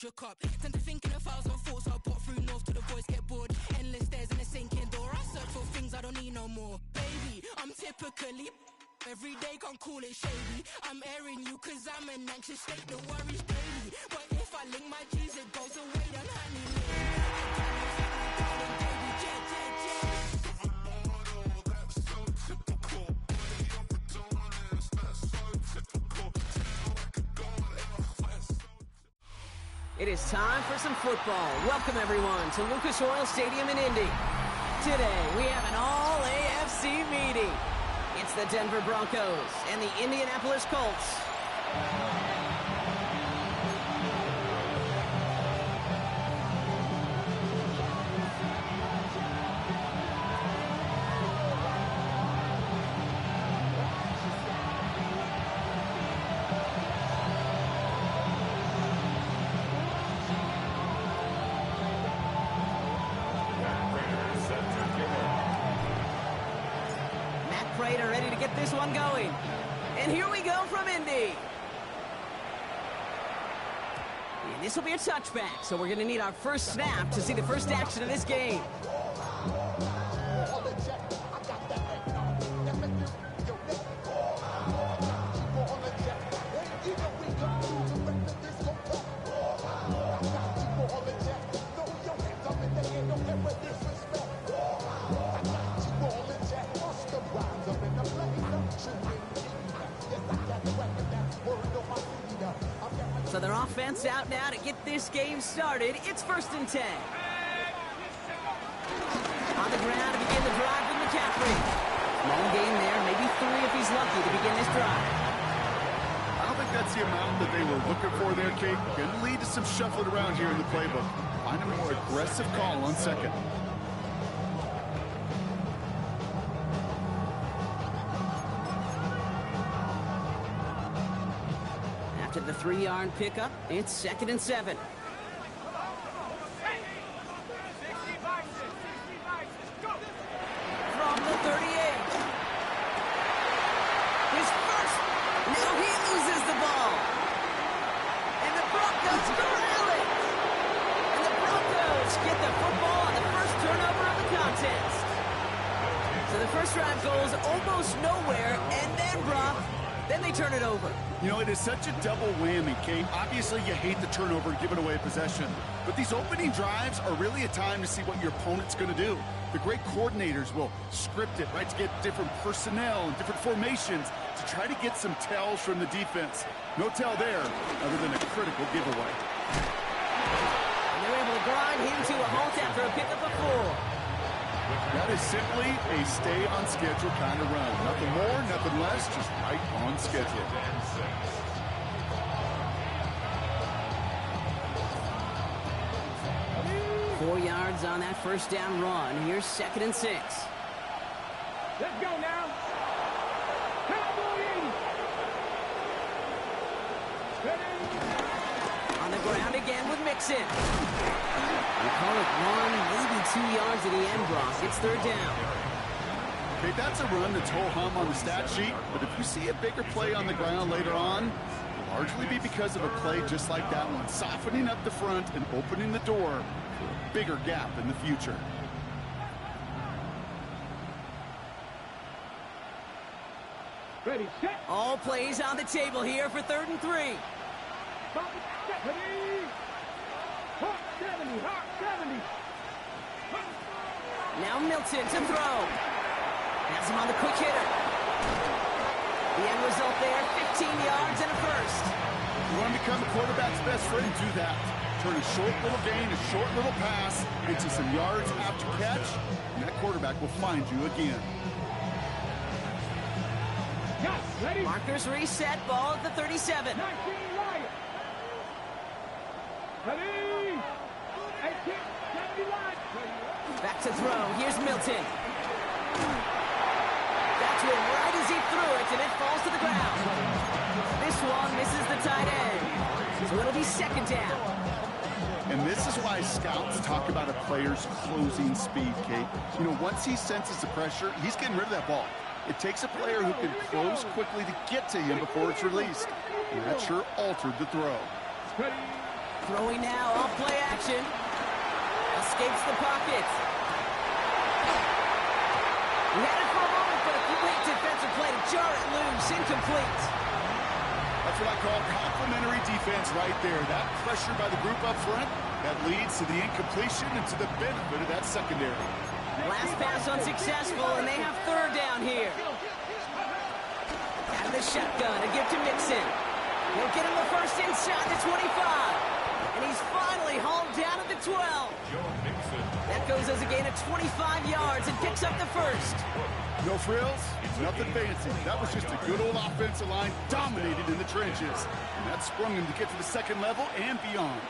Shook up, tend to think in 1,000 thoughts. I pop through north to the voice, get bored. Endless stairs in a sinking door. I search for things I don't need no more. Baby, I'm typically every day, can't call it shady. I'm airing you cause I'm an anxious state that worries daily. But if I link my G's, it goes away, then honey. It is time for some football. Welcome, everyone, to Lucas Oil Stadium in Indy. Today, we have an all-AFC meeting. It's the Denver Broncos and the Indianapolis Colts. Are ready to get this one going. And here we go from Indy. And this will be a touchback, so we're going to need our first snap to see the first action of this game. So their offense out now to get this game started. It's 1st and 10. On the ground to begin the drive with McCaffrey. Long game there, maybe 3 if he's lucky to begin this drive. I don't think that's the amount that they were looking for there, Kate. Can lead to some shuffling around here in the playbook. Find a more aggressive call on second. After the 3-yard pickup, it's 2nd and 7. From the 38. His first. Now he loses the ball. And the Broncos corral it. And the Broncos get the football on the first turnover of the contest. So the first drive goes almost nowhere, and then Brock, then they turn it over. You know, it is such a double whammy, Kate. Obviously, you hate the turnover and giving away possession. But these opening drives are really a time to see what your opponent's going to do. The great coordinators will script it, right, to get different personnel and different formations to try to get some tells from the defense. No tell there, other than a critical giveaway. And they're able to grind him to a halt after a pickup of 4. That is simply a stay-on-schedule kind of run. Nothing more, nothing less, just right on schedule. 4 yards on that first down run. Here's 2nd and 6. Let's go now. On the ground again with Mixon. We call it 1, maybe 2 yards at the end, Brock. It's 3rd down. Okay, that's a run that's ho-hum on the stat sheet, but if you see a bigger play on the ground later on, it'll largely be because of a play just like that one, softening up the front and opening the door for a bigger gap in the future. Ready, set. All plays on the table here for 3rd and 3. Ready. Hawk 70, Hawk 70. Now Milton to throw. Has him on the quick hitter. The end result there, 15 yards and a first. You want to become a quarterback's best friend, do that. Turn a short little gain, a short little pass into some yards after catch, and that quarterback will find you again. Yes, ready. Markers reset, ball at the 37. 19 right. Ready. 18, 71. Back to throw. Here's Milton. That's it right as he threw it, and it falls to the ground. This one misses the tight end. So it'll be 2nd down. And this is why scouts talk about a player's closing speed, Kate. You know, once he senses the pressure, he's getting rid of that ball. It takes a player who can close quickly to get to him before it's released. And that sure altered the throw. Throwing now, off play action. Escapes the pocket. He had it for a moment, but a great defensive play to jar it loose. Incomplete. That's what I call complimentary defense right there. That pressure by the group up front, that leads to the incompletion and to the benefit of that secondary. Last pass unsuccessful, and they have third down here. Out of the shotgun, a give to Mixon. He'll get him the first inside the 25. And he's finally hauled down at the 12. That goes as a gain of 25 yards and picks up the first. No frills, nothing fancy. That was just a good old offensive line dominated in the trenches. And that sprung him to get to the second level and beyond.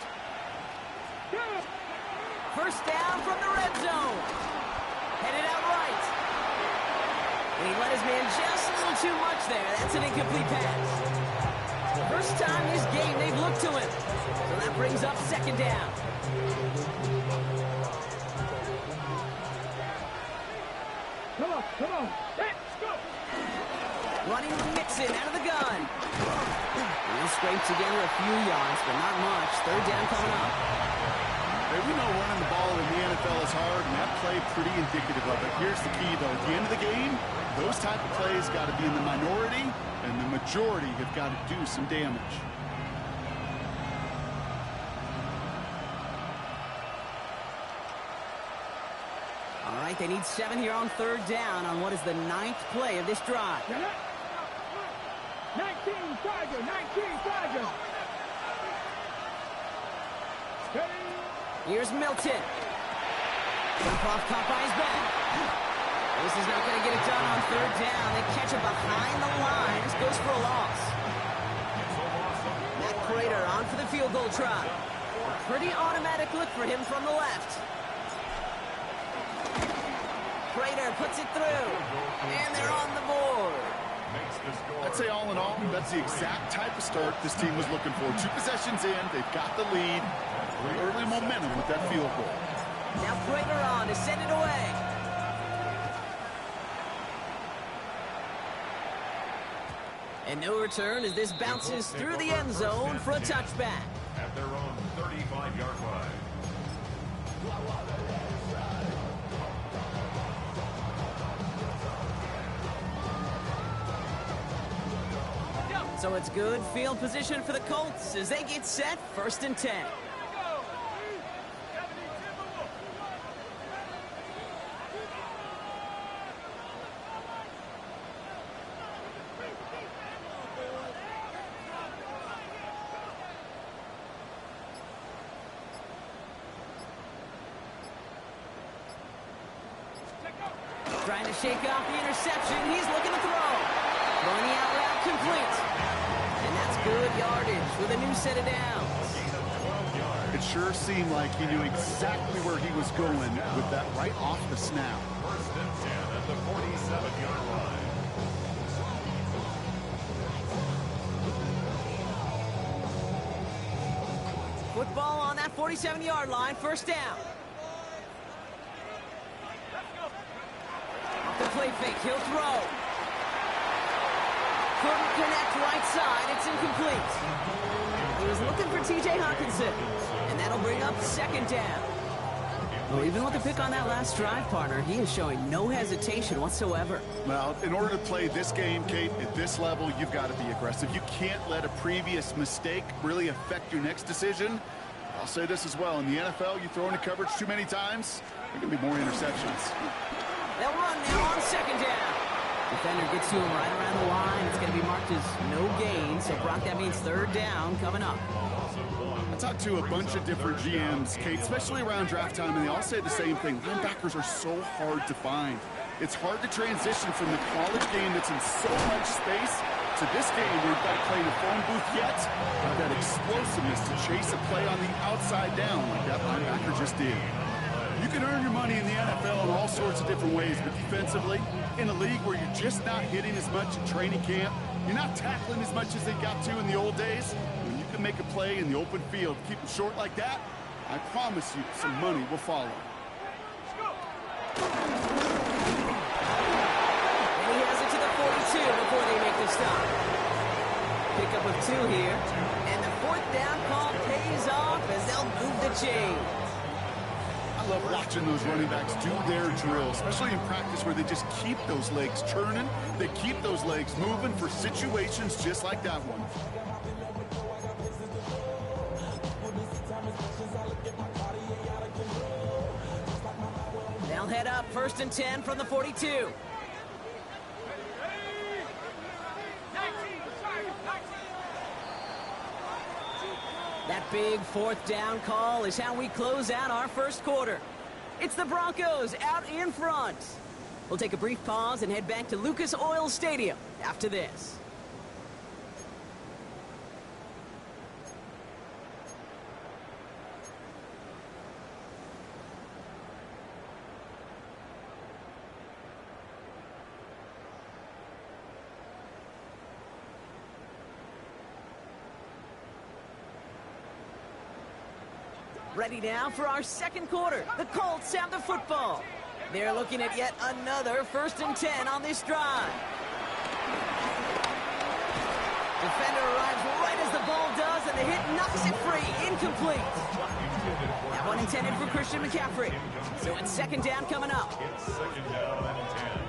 First down from the red zone. Headed out right. And he let his man just a little too much there. That's an incomplete pass. First time this game they've looked to him. So that brings up second down. Come on. Let's go. Running with Mixon out of the gun. He'll scrape together a few yards, but not much. Third down coming up. Hey, we know running the ball in the NFL is hard, and that play pretty indicative of it. Here's the key, though. At the end of the game, those type of plays got to be in the minority, and the majority have got to do some damage. All right, they need 7 here on third down on what is the 9th play of this drive. 19 Tiger. Steady. Here's Milton. Jump off caught by his back. This is not going to get it done on third down. They catch it behind the line. This goes for a loss. Matt Prater on for the field goal try. A pretty automatic look for him from the left. Prater puts it through. And they're on the board. I'd say all in all, that's the exact type of start this team was looking for. 2 possessions in, they've got the lead. Early momentum with that field goal. Now Prater on to send it away. And no return as this bounces through the end zone for a touchback. At their own 35-yard line. So it's good field position for the Colts as they get set, 1st and 10. Trying to shake off the interception. He's looking to throw. Throwing the out route complete. And that's good yardage with a new set of downs. It sure seemed like he knew exactly where he was going with that right off the snap. 1st and 10 at the 47-yard line. Football on that 47-yard line, 1st down. Off the play fake, he'll throw. Couldn't connect right side, it's incomplete. He was looking for T.J. Hawkinson, and that'll bring up 2nd down. Well, even with the pick on that last drive, partner, he is showing no hesitation whatsoever. Well, in order to play this game, Kate, at this level, you've got to be aggressive. You can't let a previous mistake really affect your next decision. I'll say this as well. In the NFL, you throw into coverage too many times, there can be more interceptions. They'll run now on 2nd down. Defender gets to him right around the line. It's going to be marked as no gain. So, Brock, that means 3rd down coming up. I talked to a bunch of different GMs, Kate, especially around draft time, and they all say the same thing. Linebackers are so hard to find. It's hard to transition from the college game that's in so much space to this game where you've got to play in a phone booth yet. That explosiveness to chase a play on the outside down like that linebacker just did. You can earn your money in the NFL in all sorts of different ways, but defensively, in a league where you're just not hitting as much in training camp, you're not tackling as much as they got to in the old days, when you can make a play in the open field, keep them short like that, I promise you some money will follow. And he has it to the 42 before they make the stop. Pickup of 2 here, and the 4th down call pays off as the chain. I love watching those running backs do their drill, especially in practice where they just keep those legs turning. They keep those legs moving for situations just like that one. They'll head up 1st and 10 from the 42. That big 4th down call is how we close out our first quarter. It's the Broncos out in front. We'll take a brief pause and head back to Lucas Oil Stadium after this. Ready now for our second quarter. The Colts have the football. They're looking at yet another 1st and 10 on this drive. Defender arrives right as the ball does, and the hit knocks it free. Incomplete. That one intended for Christian McCaffrey. So it's 2nd down coming up. It's 2nd down and 10.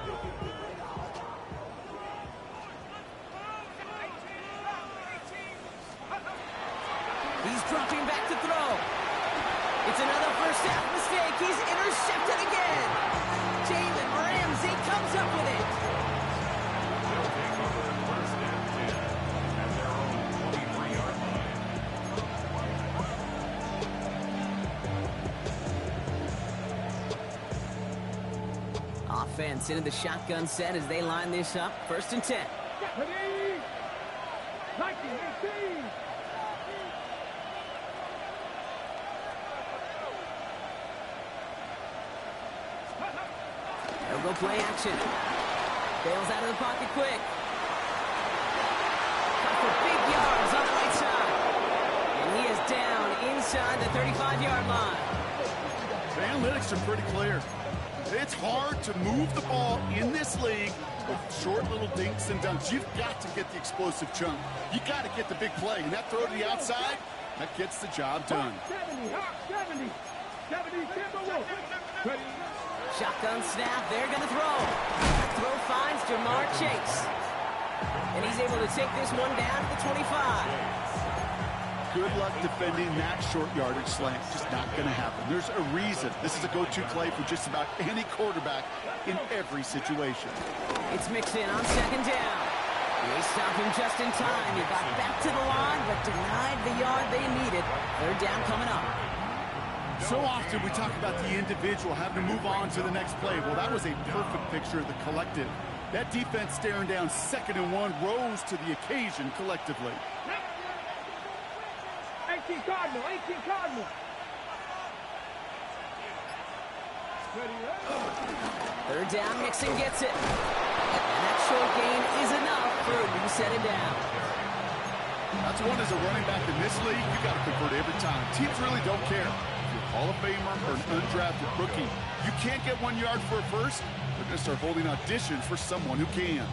He's dropping back to throw. It's another first half mistake. He's intercepted again. Jalen Ramsey comes up with it. They'll take over 1st and 10 at their own 23-yard line. Offense into the shotgun set as they line this up. 1st and 10. Ready? 19-18. They'll go play action. Bails out of the pocket quick. Cut for big yards on the right side. And he is down inside the 35-yard line. The analytics are pretty clear. It's hard to move the ball in this league with short little dinks and dunks. You've got to get the explosive chunk. You got to get the big play. And that throw to the outside, that gets the job done. 70, 70, Timberwolves. Ready? Shotgun snap, they're going to throw. Throw finds Jamar Chase. And he's able to take this one down to the 25. Good luck defending that short yardage slant. Just not going to happen. There's a reason. This is a go-to play for just about any quarterback in every situation. It's mixed in on 2nd down. They stop him just in time. He got back to the line, but denied the yard they needed. 3rd down coming up. So often we talk about the individual having to move on to the next play. Well, that was a perfect picture of the collective. That defense staring down 2nd and 1 rose to the occasion collectively. 18 Cardinal, 18 Cardinal. Ready? 3rd down, Mixon gets it. And that short gain is enough for a new set it down. That's one as a running back in this league, you got to convert every time. Teams really don't care. Hall of Famer or an undrafted rookie. You can't get 1 yard for a first, they're going to start holding auditions for someone who can.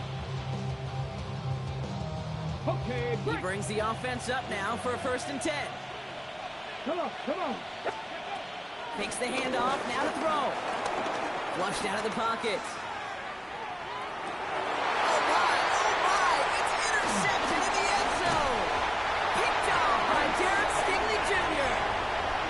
Okay, He brings the offense up now for a 1st and 10. come on. Takes the handoff, now to throw. Flushed out of the pocket. Oh my, it's intercepted in the end zone. Picked off by Derek Stingley Jr.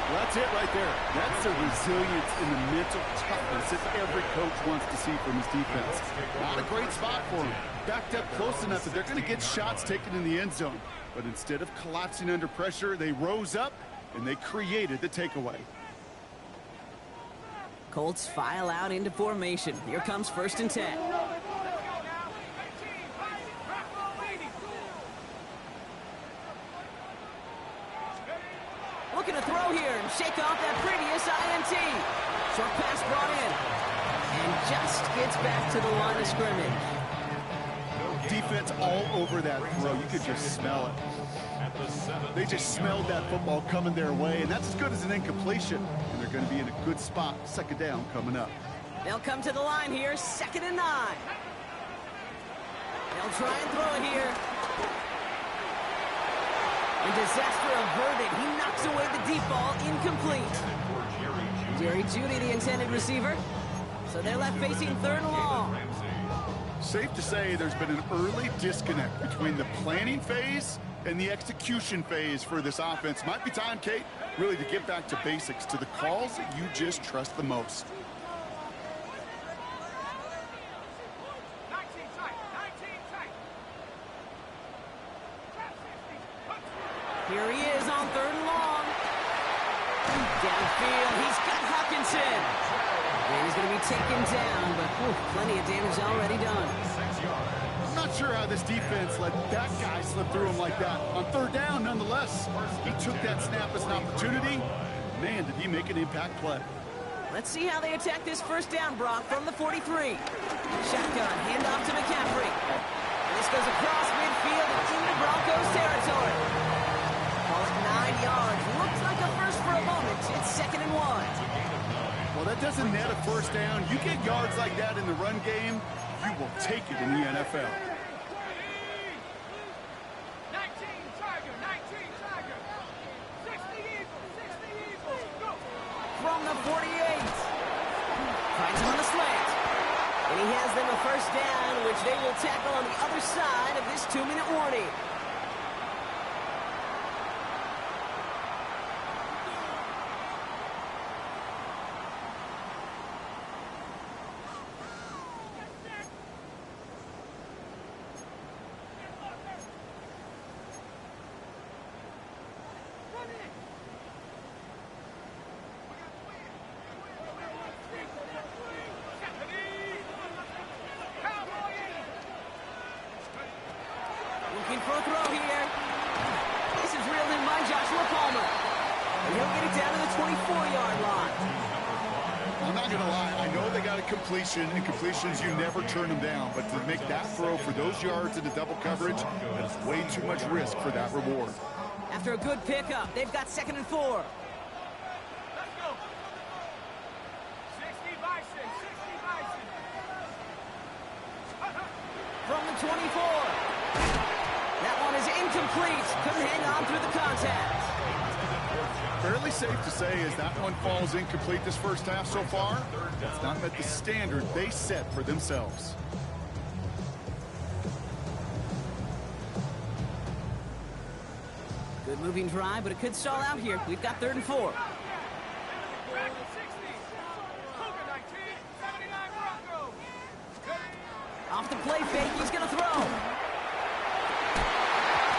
Well, that's it right there. That's the resilience and the mental toughness that every coach wants to see from his defense. Not a great spot for him. Backed up close enough that they're going to get shots taken in the end zone. But instead of collapsing under pressure, they rose up and they created the takeaway. Colts file out into formation. Here comes 1st and 10. Looking to throw here and shake off that previous INT. Short pass brought in. And just gets back to the line of scrimmage. Defense all over that throw. You could just smell it. They just smelled that football coming their way, and that's as good as an incompletion. And they're going to be in a good spot. 2nd down coming up. They'll come to the line here, 2nd and 9. They'll try and throw it here. And disaster averted. He knocks away the deep ball, incomplete. Jerry Jeudy, the intended receiver. So they're left facing third and long. Safe to say there's been an early disconnect between the planning phase and the execution phase for this offense. Might be time, Kate, really to get back to basics, to the calls that you just trust the most. Here he is on third and long. Downfield, he's got Hawkinson. And he's going to be taken down, but plenty of damage already done. I'm not sure how this defense let that guy slip through him like that. On third down, nonetheless, he took that snap as an opportunity. Man, did he make an impact play. Let's see how they attack this first down, Brock, from the 43. Shotgun, handoff to McCaffrey. And this goes across midfield and into Broncos territory. Call it 9 yards. Looks like a first for a moment. It's 2nd and 1. Well, that doesn't net a first down. You get yards like that in the run game, you will take it in the NFL. 19 Tiger, 19 Tiger. 60 Eagles, go. From the 48. Finds him on the slant. And he has them a first down, which they will tackle on the other side of this 2-minute warning. Looking for a throw here. This is reeled in by Joshua Palmer. And he'll get it down to the 24-yard line. I'm not going to lie. I know they got a completion, and completions, you never turn them down. But to make that throw for those yards into double coverage, that's way too much risk for that reward. After a good pickup, they've got 2nd and 4. Let's go. 60 Bison, 60 Bison. From the 24. That one is incomplete. Couldn't hang on through the contact. Fairly safe to say as that one falls incomplete this first half so far, that's not met the standard they set for themselves. Good moving drive, but it could stall out here. We've got 3rd and 4. Back to 60. Cougar 19, 79 Broncos. Off the play fake, he's going to throw.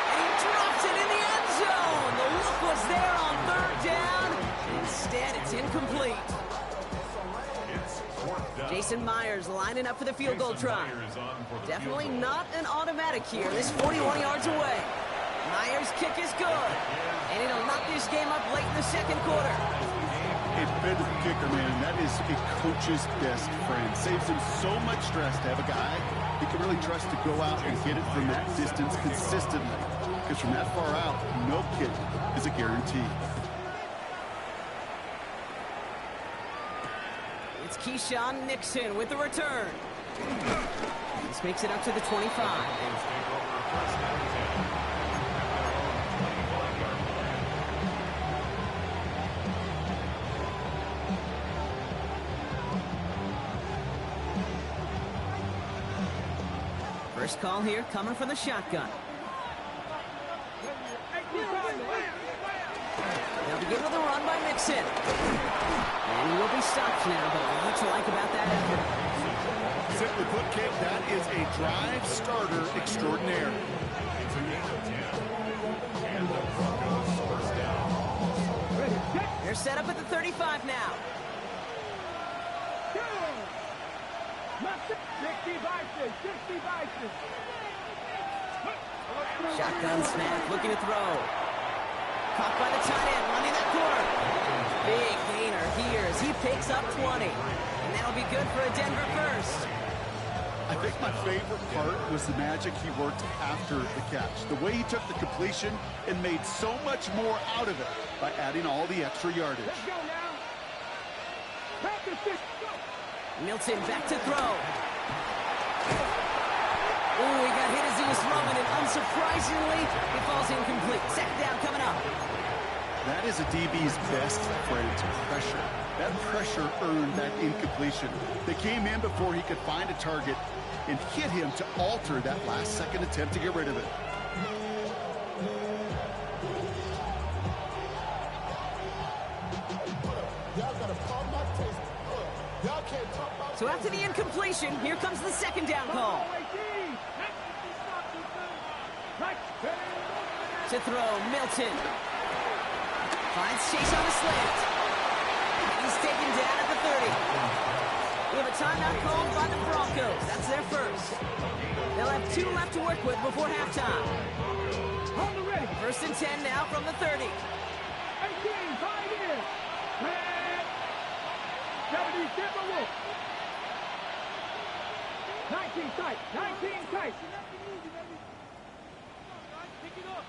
And he drops it in the end zone. The look was there on 3rd down. Instead, it's incomplete. Jason Myers lining up for the field goal try. Definitely not an automatic here. This 41 yards away. Myers' kick is good. And it'll knock this game up late in the 2nd quarter. A better kicker, man, that is a coach's best friend. Saves him so much stress to have a guy he can really trust to go out and hit it from that distance consistently. Because from that far out, no kick is a guarantee. It's Keyshawn Nixon with the return. This makes it up to the 25. First call here coming from the shotgun. They'll begin with a run by Nixon. And he will be stopped now, but what you like about that effort? Simply put, Kate, that is a drive starter extraordinaire. They're set up at the 35 now. 60 Bison, 60 Bison. Shotgun snap, looking to throw. Caught by the tight end, running that corner. Big gainer here as he picks up 20. And that'll be good for a Denver first. I think my favorite part was the magic he worked after the catch. The way he took the completion and made so much more out of it by adding all the extra yardage. Let's go now. Practice this. Go. Milton back to throw. Oh, he got hit as he was throwing it. Unsurprisingly, it falls incomplete. Second down coming up. That is a DB's best friend, pressure. That pressure earned that incompletion. They came in before he could find a target and hit him to alter that last-second attempt to get rid of it. So after the incompletion, here comes the second down call. To throw, Milton. Finds Chase on a slant. He's taken down at the 30. We have a timeout called by the Broncos. That's their first. They'll have 2 left to work with before halftime. First and 10 now from the 30. 18, 5 in. Red. 70, Timberwolf. 19 tight, 19 tight. Pick it up.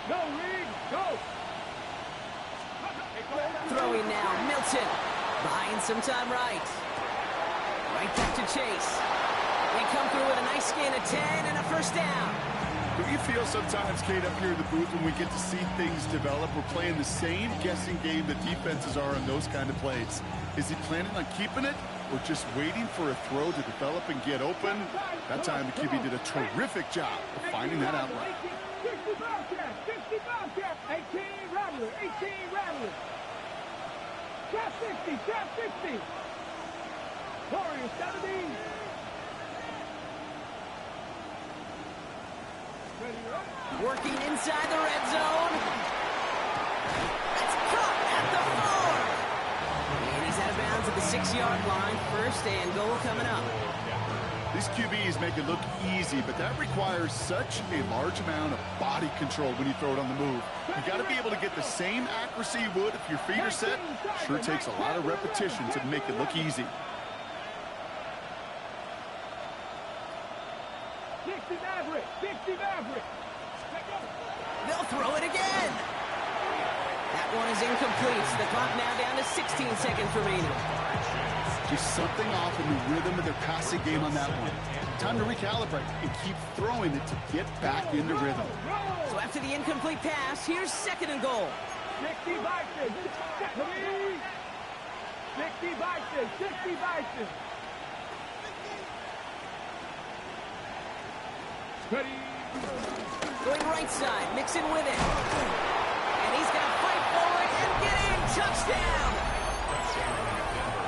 Go, Reed, go. Throwing now, Milton. Buying some time right. Right back to Chase. They come through with a nice gain of 10 and a first down. Do you feel sometimes, Kate, up here in the booth when we get to see things develop, we're playing the same guessing game the defenses are on those kind of plays? Is he planning on keeping it or just waiting for a throw to develop and get open? That time the QB did a terrific job of finding that outlet. 60 Bobcat, 60 Bobcat. 18 Rattler, 18 Rattler. Trap 60, trap 60. Warriors 17. Working inside the red zone. That's caught at the 4. And he's out of bounds at the 6-yard line. First and goal coming up. These QBs make it look easy, but that requires such a large amount of body control when you throw it on the move. You got to be able to get the same accuracy you would if your feet are set. Sure takes a lot of repetition to make it look easy. 60 Maverick, 60 Maverick. They'll throw it again. That one is incomplete. The clock now down to 16 seconds remaining. Just something off in the rhythm of their passing game on that one. Time to recalibrate and keep throwing it to get back into rhythm. So after the incomplete pass, here's second and goal. 60 Bison. 60 Bison, 60 Bison. Ready. Going right side, mixing with it. And he's going to fight forward and get in. Touchdown.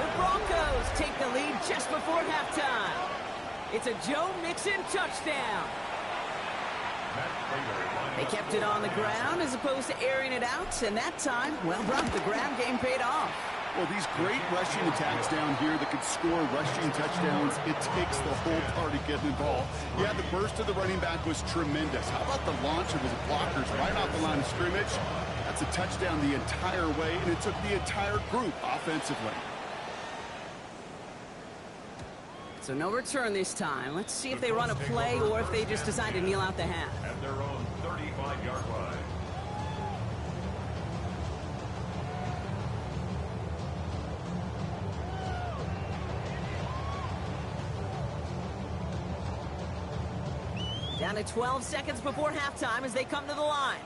The Broncos take the lead just before halftime. It's a Joe Mixon touchdown. They kept it on the ground as opposed to airing it out, and that time, well, Brock, the ground game paid off. Well, these great rushing attacks down here that could score rushing touchdowns, it takes the whole party getting involved. Yeah, the burst of the running back was tremendous. How about the launch of his blockers right off the line of scrimmage? That's a touchdown the entire way, and it took the entire group offensively. So no return this time. Let's see if they run a play or if they just decide to kneel out the half. At their own 35-yard line. Down to 12 seconds before halftime as they come to the line.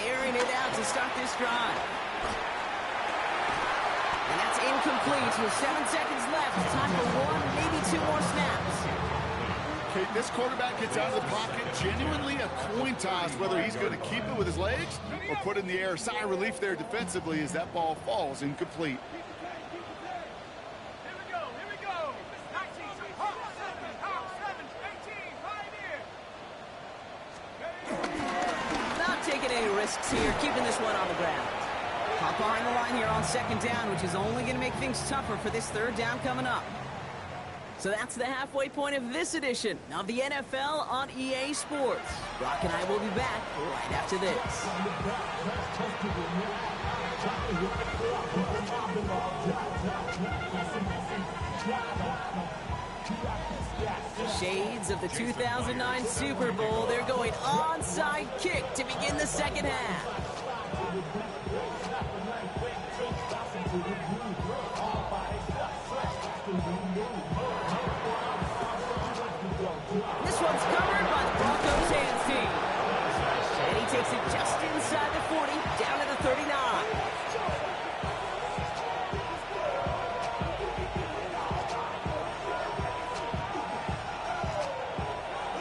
Airing it out to start this drive. And that's incomplete with 7 seconds left. Time for one, maybe 2 more snaps. Okay, this quarterback gets out of the pocket, genuinely a coin toss whether he's going to keep it with his legs or put it in the air. Sigh of relief there defensively as that ball falls incomplete. Here, keeping this one on the ground. Hop behind the line here on second down, which is only going to make things tougher for this third down coming up. So that's the halfway point of this edition of the NFL on EA Sports. Brock and I will be back right after this. Shades of the 2009 Super Bowl. They're going onside kick to begin the second half. This one's covered by the Broncos hands team. And he takes it just inside the 40, down to the 39.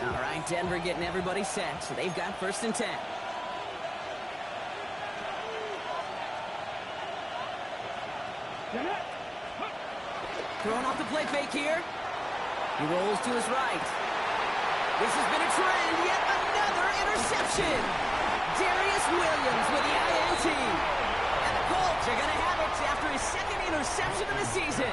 All right, Denver getting everybody set, so they've got 1st and 10. Throwing off the play fake here. He rolls to his right. This has been a trend. Yet another interception. Darius Williams with the INT. And the Colts are going to have it after his 2nd interception of the season.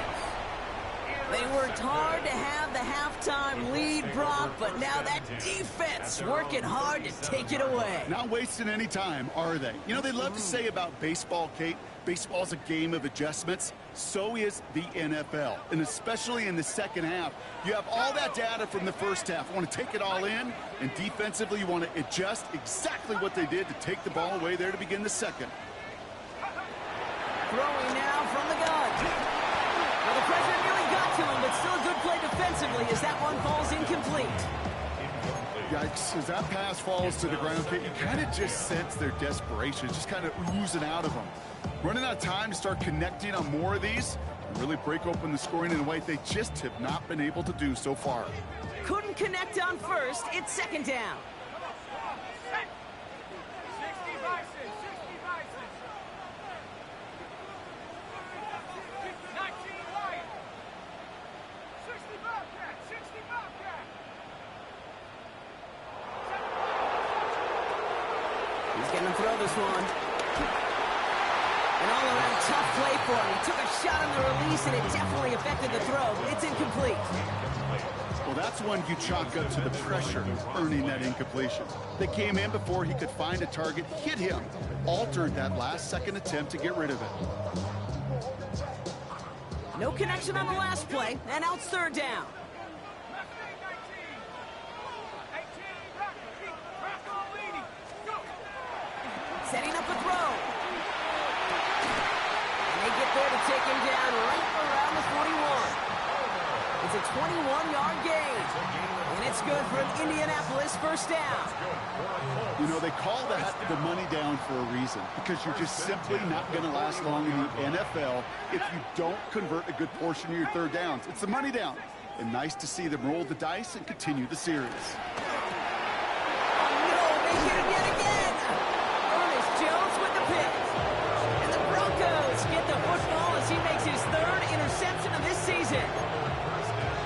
They worked hard to have the halftime lead, Brock, but now that defense working hard to take it away. Not wasting any time, are they? You know, they love to say about baseball, Kate, baseball's a game of adjustments. So is the NFL, and especially in the second half. You have all that data from the first half. You want to take it all in, and defensively you want to adjust exactly what they did to take the ball away there to begin the second. Throwing now from the gun. Well, the pressure nearly got to him, but still a good play defensively as that one falls incomplete. Yikes, as that pass falls to the ground, Kate, you kind of just sense their desperation, just kind of oozing out of them. Running out of time to start connecting on more of these and really break open the scoring in a way they just have not been able to do so far. Couldn't connect on first. It's 2nd down. 60 Bison, 60 Bison. 19 Lions. 60 Bobcat, 60 Bobcat. He's going to throw this one. An all-around tough play for him. He took a shot on the release, and it definitely affected the throw. It's incomplete. Well, that's one you chalk up to the pressure earning that incompletion. They came in before he could find a target, hit him, altered that last-second attempt to get rid of it. No connection on the last play, and now it's 3rd down. Setting up a throw. And they get there to take him down right around the 41. It's a 21-yard gain. And it's good for an Indianapolis 1st down. You know, they call that the money down for a reason, because you're just simply not going to last long in the NFL if you don't convert a good portion of your 3rd downs. It's the money down. And nice to see them roll the dice and continue the series. Oh, no, they hit him yet again. Jones with the pick. And the Broncos get the football as he makes his 3rd interception of this season.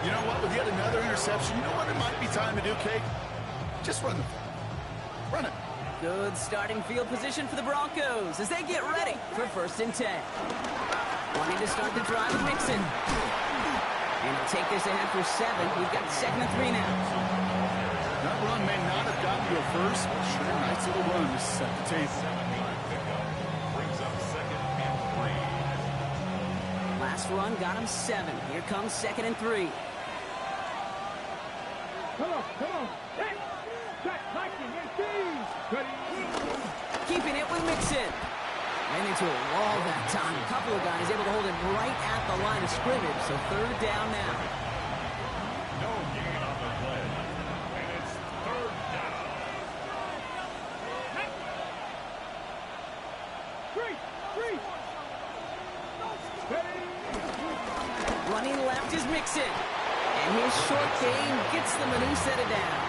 You know what? With yet another interception, you know what it might be time to do, Kate? Just run the ball. Run it. Good starting field position for the Broncos as they get ready for 1st and 10. Wanting to start the drive with Mixon. And he'll take this ahead for 7. We've got 2nd and 3 now. That run may not have gotten you a first, but sure, nice little run to set the table. Brings up 2nd and 3. Last run got him 7. Here comes 2nd and 3. Come on. Hey, back, Viking, Keeping it with Mixon. Ran into a wall that time. A couple of guys able to hold him right at the line of scrimmage, so 3rd down now. No gain on the play. And it's 3rd down. Running left is Mixon. And his short game gets them a new set of downs.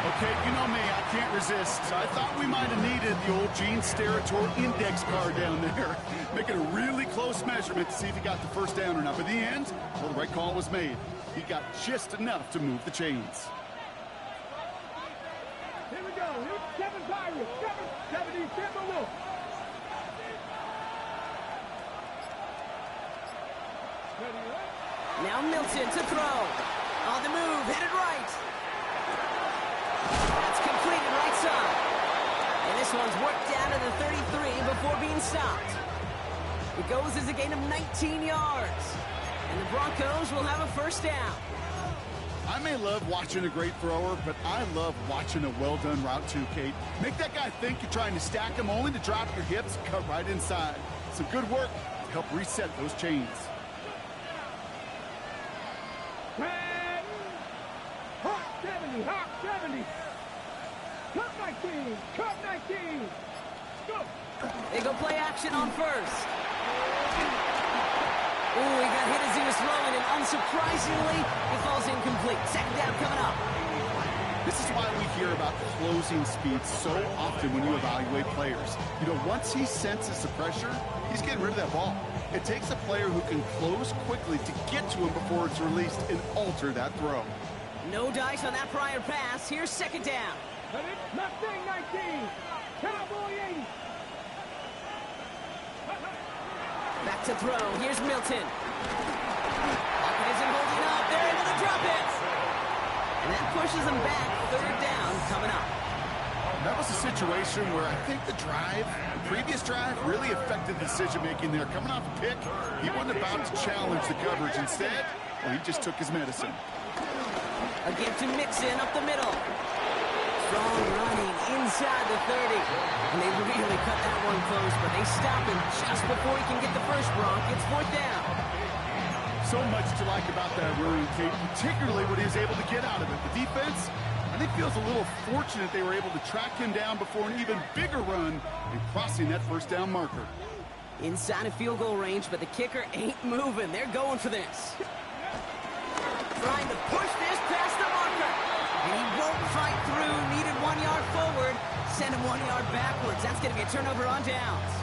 Okay, you know me, I can't resist. I thought we might have needed the old Gene Steratore index card down there. Making a really close measurement to see if he got the 1st down or not. But in the end, well, the right call was made. He got just enough to move the chains. Here we go. Here's 7 Pirates. 7 Timberwolves. Now Milton to throw. On the move, headed right. That's completed right side. And this one's worked down to the 33 before being stopped. It goes as a gain of 19 yards. And the Broncos will have a first down. I may love watching a great thrower, but I love watching a well-done route too, Kate. Make that guy think you're trying to stack him only to drop your hips and cut right inside. Some good work to help reset those chains. Hawk 70, Hawk 70. Cut 19, cut 19. Go. They go play action on first. Ooh, he got hit as he was throwing, and unsurprisingly, it falls incomplete. Second down coming up. This is why we hear about closing speed so often when you evaluate players. You know, once he senses the pressure, he's getting rid of that ball. It takes a player who can close quickly to get to him before it's released and alter that throw. No dice on that prior pass. Here's second down. Mustang 19, Cowboy 80. Back to throw. Here's Milton. Pocket isn't holding up. They're able to drop it. And that pushes them back. Third down coming up. That was a situation where I think the previous drive, really affected the decision-making there. Coming off a pick, he wasn't about to challenge the coverage. Instead, well, he just took his medicine. A give to Mixon up the middle. Strong running inside the 30. And they really cut that one close, but they stop him just before he can get the first Bronc. It's fourth down. So much to like about that run, Kate, particularly what he was able to get out of it. The defense, I think, feels a little fortunate they were able to track him down before an even bigger run and crossing that first down marker. Inside of field goal range, but the kicker ain't moving. They're going for this. Trying to push this past the marker. And he won't fight through. Needed 1 yard forward. Send him 1 yard backwards. That's going to be a turnover on downs.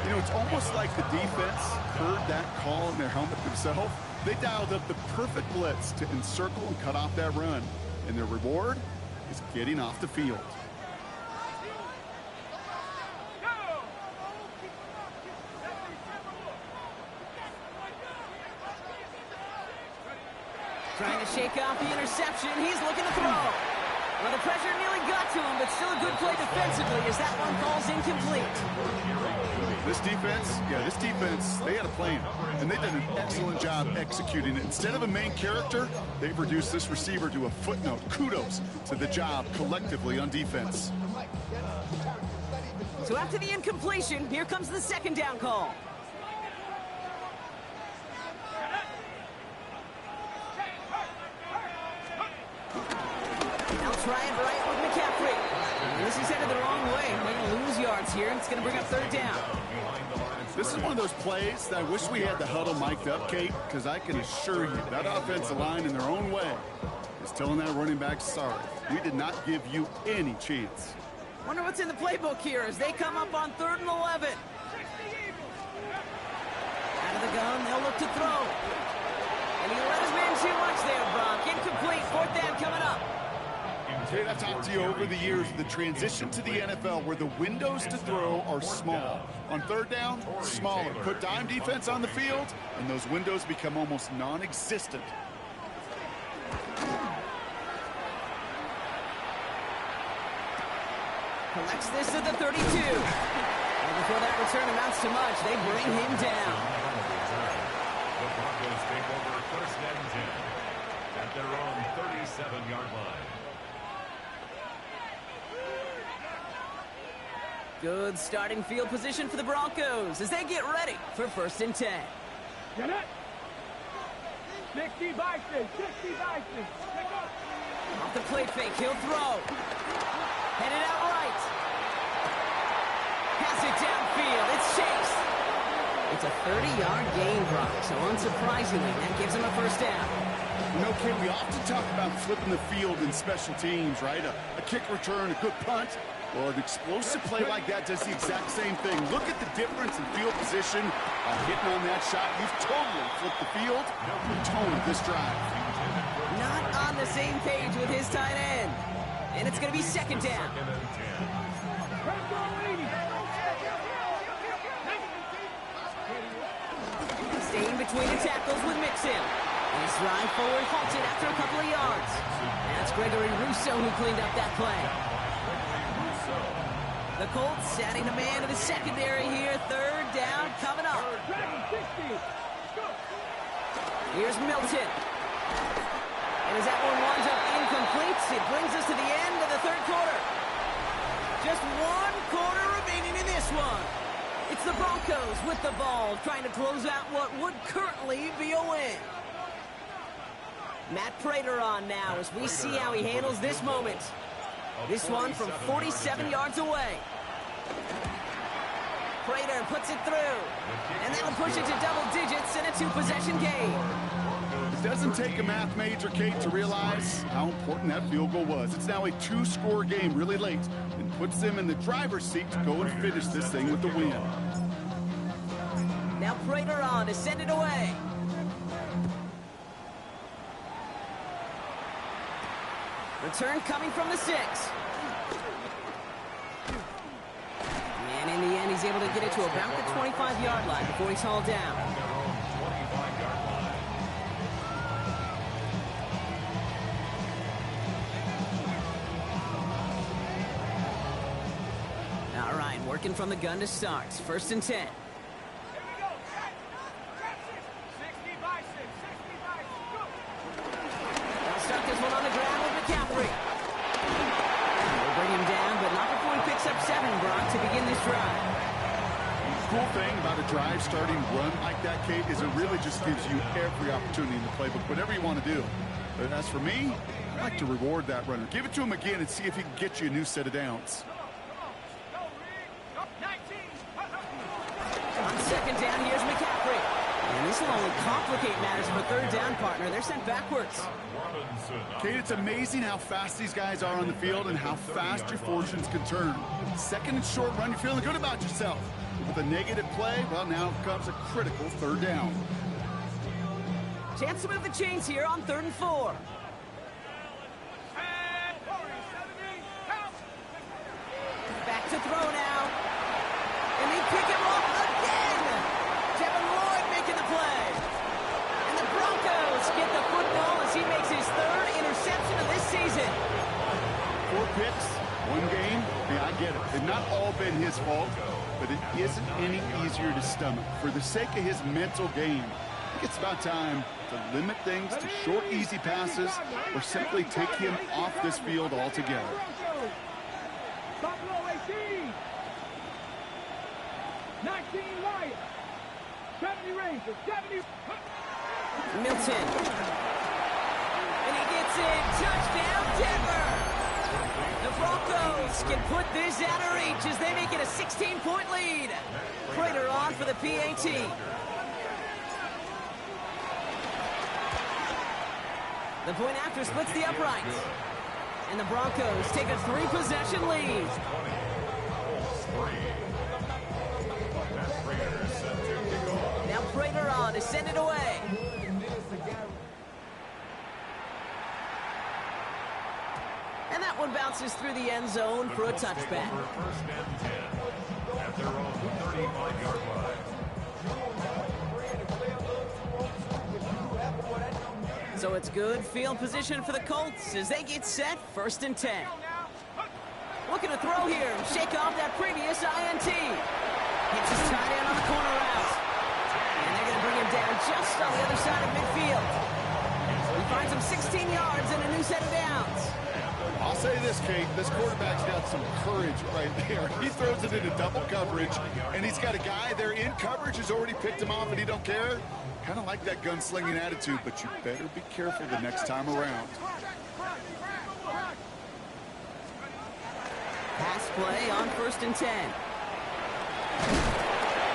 You know, it's almost like the defense heard that call in their helmet themselves. They dialed up the perfect blitz to encircle and cut off that run. And their reward is getting off the field. Trying to shake off the interception. He's looking to throw. Well, the pressure nearly got to him, but still a good play defensively as that one falls incomplete. This defense, they had a plan, and they did an excellent job executing it. Instead of a main character, they've reduced this receiver to a footnote. Kudos to the job collectively on defense. So after the incompletion, here comes the second down call. Now try it right with McCaffrey. And this is headed the wrong way. They're going to lose yards here, and it's going to bring up third down. This is one of those plays that I wish we had the huddle mic'd up, Kate, because I can assure you that offensive line in their own way is telling that running back, sorry, we did not give you any chance. Wonder what's in the playbook here as they come up on 3rd and 11. Out of the gun, they'll look to throw. And he let his man too much there, Bronc. Incomplete, fourth down coming up. Kate, I've talked to you over the years of the transition to the NFL where the windows to throw are small. On third down, smaller. Put dime defense on the field, and those windows become almost non-existent. Collects this at the 32. And before that return amounts to much, they bring him down. The Broncos take over first and 10 at their own 37-yard line. Good starting field position for the Broncos as they get ready for first and 10. Get it. 60 Bison, 60 Bison. Off the play fake, he'll throw. Headed out right. Pass it downfield, it's Chase. It's a 30-yard gain, Brock, so unsurprisingly, that gives him a first down. You know, Kate, we often talk about flipping the field in special teams, right? A kick return, a good punt. Well, an explosive play like that does the exact same thing. Look at the difference in field position. Hitting on that shot, you've totally flipped the field. The tone of this drive. Not on the same page with his tight end. And it's going to be second down. Staying between the tackles with Mixon. His drive forward halted after a couple of yards. That's Gregory Rousseau who cleaned up that play. The Colts adding a man to the secondary here. Third down coming up. Here's Milton. And as that one winds up incomplete, it brings us to the end of the third quarter. Just one quarter remaining in this one. It's the Broncos with the ball, trying to close out what would currently be a win. Matt Prater on now as we see how he handles this moment. This one from 47 yards away. Prater puts it through. And that'll push it to double digits in a two-possession game. It doesn't take a math major, Kate, to realize how important that field goal was. It's now a two-score game really late and puts them in the driver's seat to go and finish this thing with the win. Now Prater on to send it away. Return coming from the 6. And in the end, he's able to get it to about the 25-yard line before he's hauled down. All right, working from the gun to start. 1st and 10. They'll start this one on the ground with McCaffrey. They'll bring him down, but not before he picks up 7, Brock, to begin this drive. The cool thing about a drive starting run like that, Kate, is it really just gives you every opportunity in the playbook, whatever you want to do. But as for me, I like to reward that runner. Give it to him again and see if he can get you a new set of downs. On 2nd down, here's McCaffrey. And this will only complicate matters for 3rd down, partner. They're sent backwards. Kate, it's amazing how fast these guys are on the field and how fast your fortunes can turn. 2nd and short run, you're feeling good about yourself. With a negative play, well, now comes a critical 3rd down. Chance to move the chains here on 3rd and 4. Back to throw now. And they pick him off again. Kevin Lloyd making the play. And the Broncos get the football as he makes his 3rd interception of this season. 4 picks, 1 game. Yeah, I get it. They've not all been his fault, but it isn't any easier to stomach. For the sake of his mental game, I think it's about time to limit things to short, easy passes or simply take him off this field altogether. Buffalo 18. 19 Lions. 70 Rangers. 70. Milton. And he gets it. Touchdown, Denver. The Broncos can put this out of reach as they make it a 16-point lead. Prater on for the PAT. The point after splits the uprights. And the Broncos take a 3-possession lead. Now Prater on to send it away. And that one bounces through the end zone for a touchback. 1st and 10 at their own 35-yard line. So it's good field position for the Colts as they get set. 1st and 10. Looking to throw here and shake off that previous INT. Hits his tight end on the corner route. And they're going to bring him down just on the other side of midfield. He finds him 16 yards and a new set of downs. I'll say this, Kate, this quarterback's got some courage right there. He throws it into double coverage, and he's got a guy there in coverage who's already picked him off, and he don't care. Kind of like that gunslinging attitude, but you better be careful the next time around. Pass play on 1st and 10.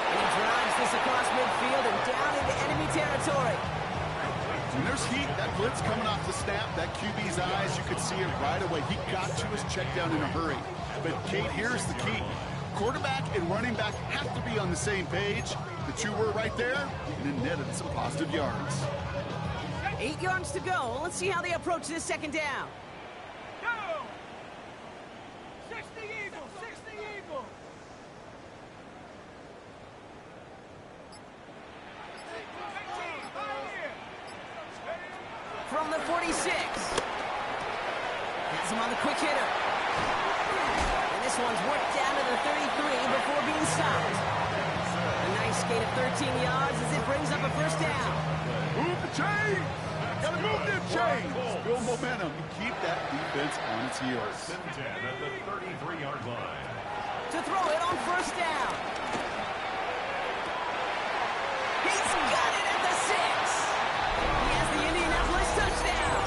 And he drives this across midfield and down into enemy territory. When there's heat, that blitz coming off the snap, that QB's eyes, you could see it right away. He got to his check down in a hurry. But, Kate, here's the key. Quarterback and running back have to be on the same page. The 2 were right there, and it netted some positive yards. 8 yards to go. Let's see how they approach this 2nd down. Go! 60 Eagles. 60 Eagles. From the 46. Has him on the quick hitter. And this one's worked down to the 33 before being stopped. A nice gain of 13 yards as it brings up a 1st down. Move the chains. Gotta move them chains. Build momentum and keep that defense on its heels. 10 at the 33-yard line. To throw it on first down. He's got it at the 6. He has the Indianapolis touchdown.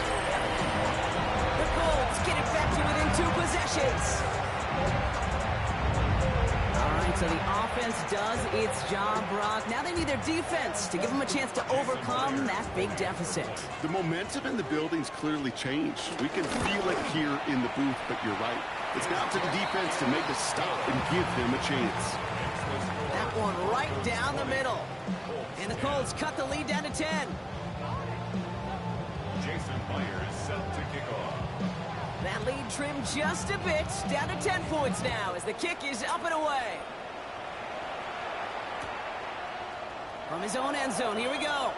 The Colts get it back to within 2 possessions. All right, so the offense does its job, Brock. Now they need their defense to give them a chance to overcome that big deficit. The momentum in the building's clearly changed. We can feel it here in the booth, but you're right. It's now to the defense to make a stop and give them a chance. That one right down the middle. And the Colts cut the lead down to 10. Jason Myers set to kick off. That lead trimmed just a bit, down to 10 points now as the kick is up and away. From his own end zone, here we go.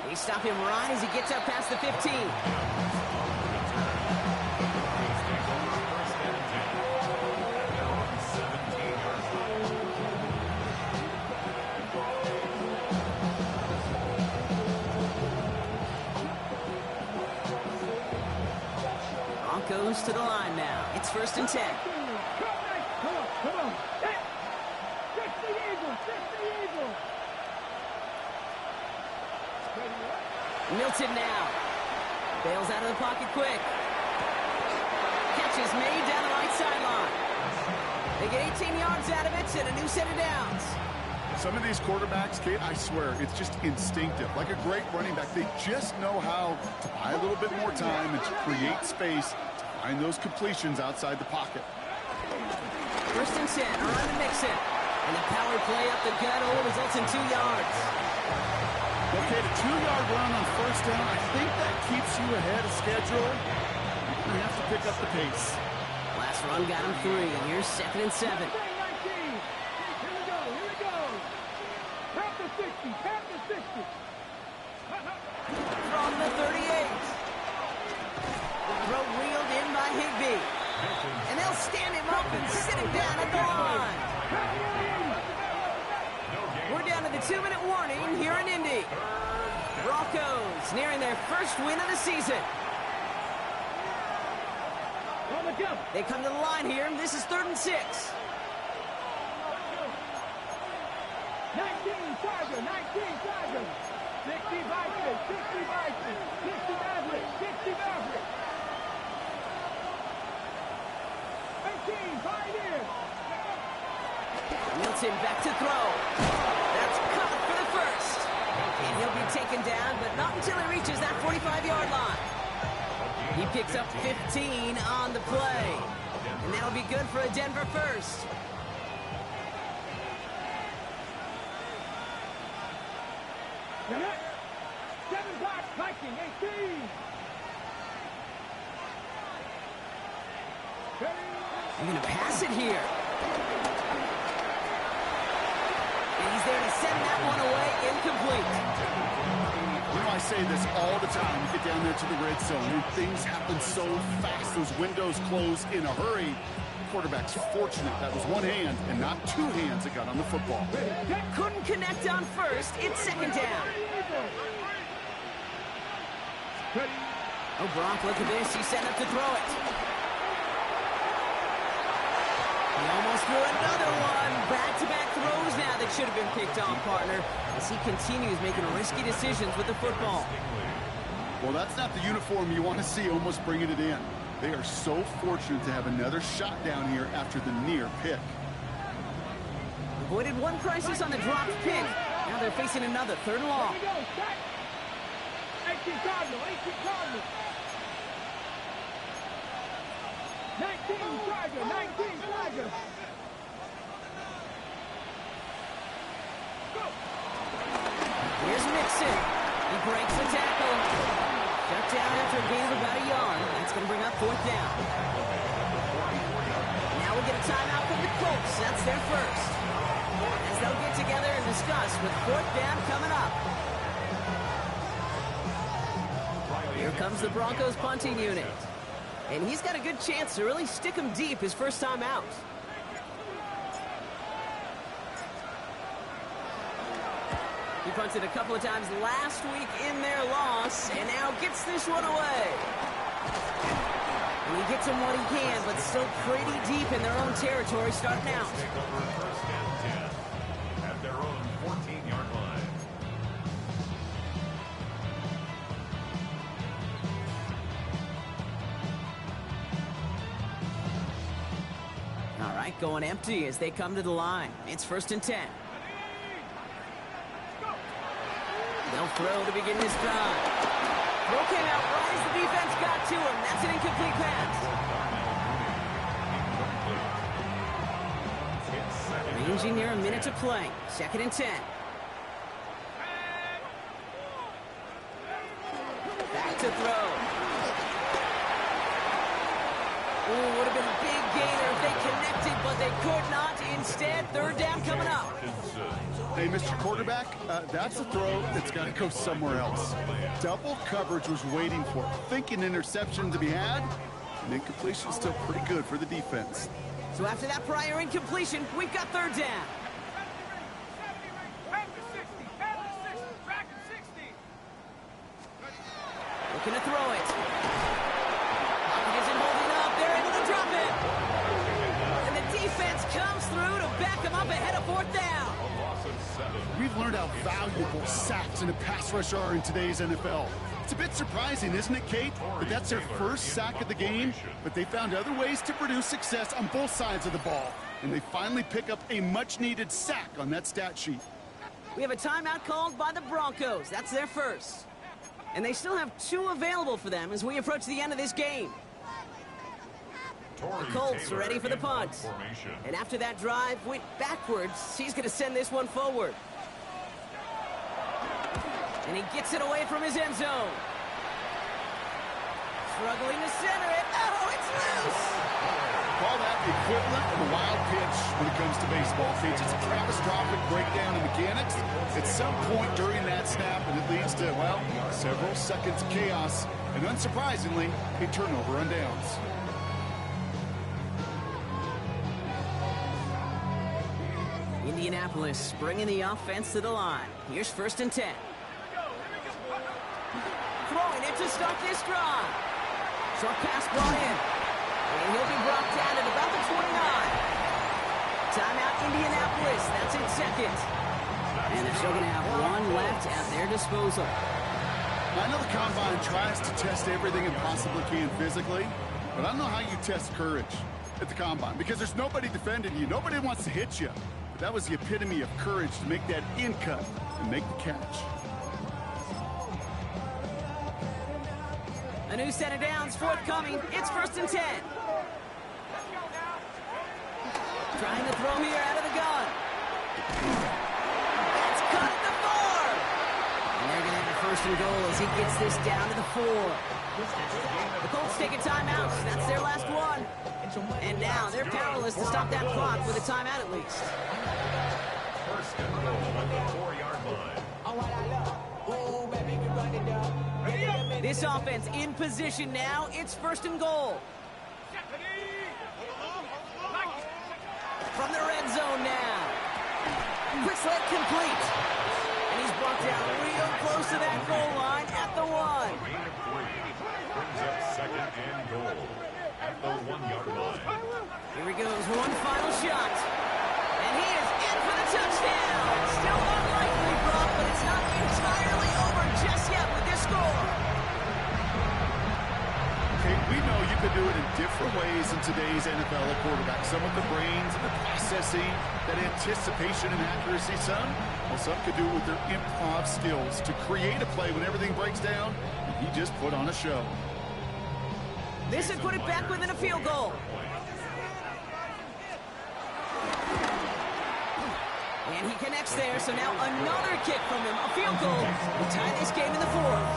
They stop him right as he gets up past the 15. Goes to the line now. It's 1st and 10. Come on. Hey, fix the Eagles. Milton now. Bails out of the pocket quick. Catch is made down the right sideline. They get 18 yards out of it and a new set of downs. Some of these quarterbacks, Kate, I swear, it's just instinctive. Like a great running back, they just know how to buy a little bit more time and to create space to find those completions outside the pocket. 1st and 10, around to Mixon. And the power play up the gut results in 2 yards. Okay, the 2-yard run on first down, I think that keeps you ahead of schedule. You're going to have to pick up the pace. Last run got him 3, and here's 2nd and 7. Tap the 60. From the 38. Throw wheeled in by Higbee. And they'll stand him up and sit him down at the line. We're down to the 2-minute warning here in Indy. Broncos nearing their first win of the season. They come to the line here, and this is 3rd and 6. 19 Tiger. 60 Vikings. 60 Maverick. 18 Pioneers. Milton back to throw. That's caught for the first. And he'll be taken down, but not until he reaches that 45-yard line. He picks up 15 on the play. And that'll be good for a Denver first. Viking, 18. They're going to pass it here. And he's there to send that one away incomplete. You know, I say this all the time. You get down there to the red zone, and things happen so fast. Those windows close in a hurry. Quarterback's fortunate that was one hand and not 2 hands that got on the football. Couldn't connect on first. It's 2nd down. Oh, Gronk, look at this. He's set up to throw it. He almost threw another one. Back-to-back throws now that should have been picked on, partner, as he continues making risky decisions with the football. Well, that's not the uniform you want to see almost bringing it in. They are so fortunate to have another shot down here after the near pick. Avoided one crisis on the dropped pick. Now they're facing another 3rd and long. 18 Cardinal. 19 Tiger. Here's Mixon. He breaks the tackle. Shut down after a gain of about a yard. That's going to bring up 4th down. Now we get a timeout from the Colts. That's their first. As they'll get together and discuss with 4th down coming up. Here comes the Broncos punting unit. And he's got a good chance to really stick him deep his first time out. He punted a couple of times last week in their loss, and now gets this one away. And he gets him what he can, but still pretty deep in their own territory starting out. Take over first and 10 at their own 14-yard line. All right, going empty as they come to the line. It's first and 10. They'll throw to begin this drive. Throw came out right as the defense got to him. That's an incomplete pass. Ranging near a minute to play. Second and 10. Back to throw. Ooh, would have been a big gainer if they connected, but they could not. Instead, third down coming up. Hey, Mr. Quarterback, that's a throw that's got to go somewhere else. Double coverage was waiting for it. Thinking interception to be had, and incompletion still pretty good for the defense. So after that prior incompletion, we've got third down. Looking to throw it. Pocket isn't holding up. They're able to drop it. And the defense comes through to back them up ahead of fourth down. We've learned how valuable sacks and a pass rush are in today's NFL. It's a bit surprising, isn't it, Kate? That that's their first sack of the game, but they found other ways to produce success on both sides of the ball. And they finally pick up a much-needed sack on that stat sheet. We have a timeout called by the Broncos. That's their first. And they still have 2 available for them as we approach the end of this game. The Colts are ready for the punt. And after that drive went backwards, he's going to send this one forward. And he gets it away from his end zone. Struggling to center it. Oh, it's loose! Call that the equivalent of a wild pitch when it comes to baseball. It's a catastrophic breakdown in mechanics at some point during that snap, and it leads to, well, several seconds of chaos, and unsurprisingly, a turnover on downs. Indianapolis bringing the offense to the line. Here's first and 10. Throwing it to start this drive. Short pass brought in. And he'll be brought down at about the 29. Timeout Indianapolis. That's in second. And they're still going to have one left at their disposal. I know the Combine tries to test everything it possibly can physically, but I don't know how you test courage at the Combine because there's nobody defending you. Nobody wants to hit you. But that was the epitome of courage to make that in cut and make the catch. A new set of downs forthcoming. It's first and 10. Trying to throw here out of the gun. That's cut at the 4. And they're going to have a first and goal as he gets this down to the 4. The Colts take a timeout. That's their last one. And now they're powerless to stop that clock with a timeout at least. First and goal at the 4-yard line. This offense in position now. It's first and goal. From the red zone now. Quick slant complete. And he's brought down real close to that goal line at the 1. Gain of 3 brings up second and goal at the 1-yard line. Here he goes, one final shot. And he is in for the touchdown. Still unlikely, Brock, but it's not entirely over just yet with this score. Okay, we know you could do it in different ways in today's NFL at quarterback. Some with the brains and the processing, that anticipation and accuracy. Some could do it with their improv skills to create a play when everything breaks down. And he just put on a show. This would put it back within a field goal. And he connects there, so now another kick from him. A field goal will tie this game in the 4th.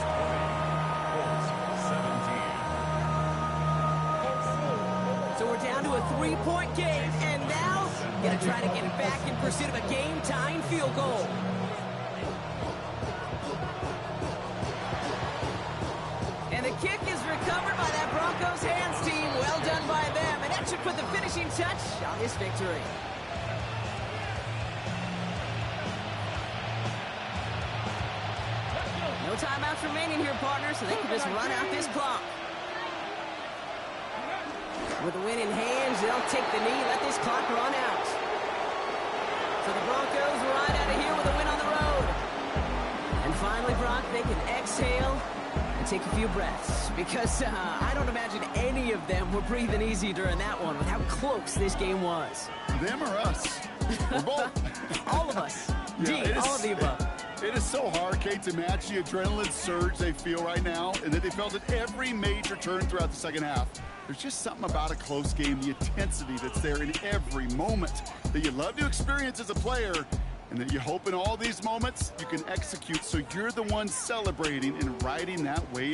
So we're down to a 3-point game, and now gonna try to get it back in pursuit of a game-tying field goal. And the kick is recovered by that Broncos hands team. Well done by them, and that should put the finishing touch on this victory. No timeouts remaining here, partner, so they can just run out this clock. With the win in hands, they'll take the knee, let this clock run out. So the Broncos ride out of here with a win on the road. And finally, Brock, they can exhale and take a few breaths, because I don't imagine any of them were breathing easy during that one with how close this game was. Them or us? We're both. All of us. Yeah, all of the above. It is so hard, Kate, to match the adrenaline surge they feel right now, and that they felt at every major turn throughout the second half. There's just something about a close game, the intensity that's there in every moment that you love to experience as a player, and that you hope in all these moments you can execute so you're the one celebrating and riding that wave.